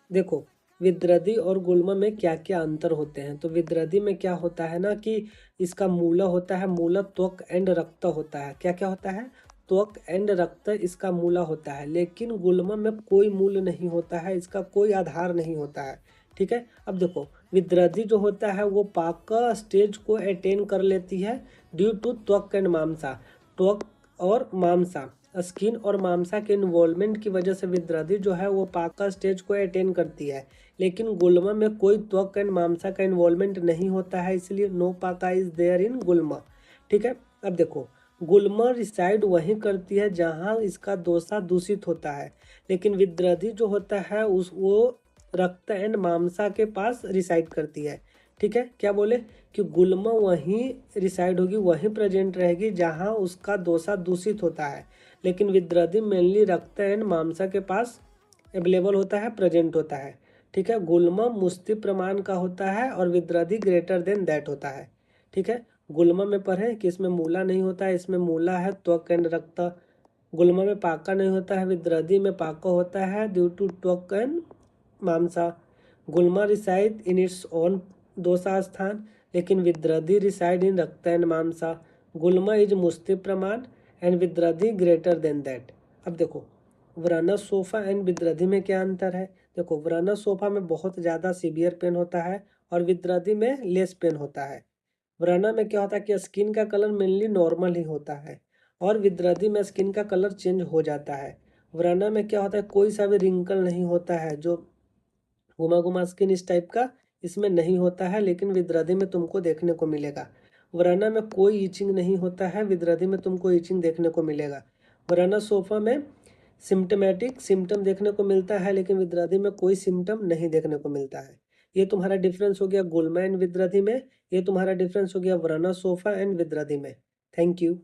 देखो, विद्रदी और गुल्म में क्या क्या अंतर होते हैं। तो विद्रदी में क्या होता है ना कि इसका मूला होता है, मूला त्वक एंड रक्त होता है। क्या क्या होता है? त्वक एंड रक्त इसका मूला होता है। लेकिन गुल्म में कोई मूल नहीं होता है, इसका कोई आधार नहीं होता है। ठीक है, अब देखो, विद्रदी जो होता है वो पाक स्टेज को अटेन कर लेती है ड्यू टू त्वक एंड मांसा। त्वक और मांसा, स्किन और मांसा के इन्वॉल्वमेंट की वजह से विद्रदी जो है वो पाका स्टेज को अटेन करती है। लेकिन गुल्मा में कोई त्वक एंड मांसा का इन्वॉल्वमेंट नहीं होता है, इसलिए नो पाका इज देयर इन गुल्मा। ठीक है, अब देखो, गुल्मा रिसाइड वहीं करती है जहां इसका दोसा दूषित होता है, लेकिन विद्रदी जो होता है उस वो रक्त एंड मांसा के पास रिसाइड करती है। ठीक है, क्या बोले कि गुल्मा वहीं रिसाइड होगी, वहीं प्रेजेंट रहेगी जहां उसका दोसा दूषित होता है, लेकिन विद्रदी मेनली रक्त एंड मांसा के पास अवेलेबल होता है, प्रेजेंट होता है। ठीक है, गुल्म मुस्ति प्रमाण का होता है और विद्रदी ग्रेटर देन दैट होता है। ठीक है, गुल्म में पढ़ें कि इसमें मूला नहीं होता है, इसमें मूला है त्वक एंड रक्त। गुल्म में पाका नहीं होता है, विद्रदी में पाका होता है due to tvak and mamsa. Gulma reside in its own dosha sthana, लेकिन विद्रदी रिसाइड इन रक्त एंड मांसा। गुल्मा इज मुस्ति प्रमाण एंड विद्रदी ग्रेटर देन दैट। अब देखो, व्राना सोफा एंड विद्रदी में क्या अंतर है। देखो, व्राना सोफा में बहुत ज़्यादा सीवियर पेन होता है और विद्रदी में लेस पेन होता है। व्राना में क्या होता है कि स्किन का कलर मेनली नॉर्मल ही होता है और विद्रदी में स्किन का कलर चेंज हो जाता है। व्राना में क्या होता है, कोई सा भी रिंकल नहीं होता है, जो घुमा घुमा स्किन इस टाइप का इसमें नहीं होता है, लेकिन विद्रदी में तुमको देखने को मिलेगा। वराना में कोई ईचिंग नहीं होता है, विद्रदी में तुमको ईचिंग देखने को मिलेगा। वराना सोफा में सिम्टमेटिक सिम्टम देखने को मिलता है, लेकिन विद्रदी में कोई सिम्टम नहीं देखने को मिलता है। ये तुम्हारा डिफरेंस हो गया गुल्मा एंड विद्रदी में, ये तुम्हारा डिफरेंस हो गया वराना सोफा एंड विद्रदी में। Thank you.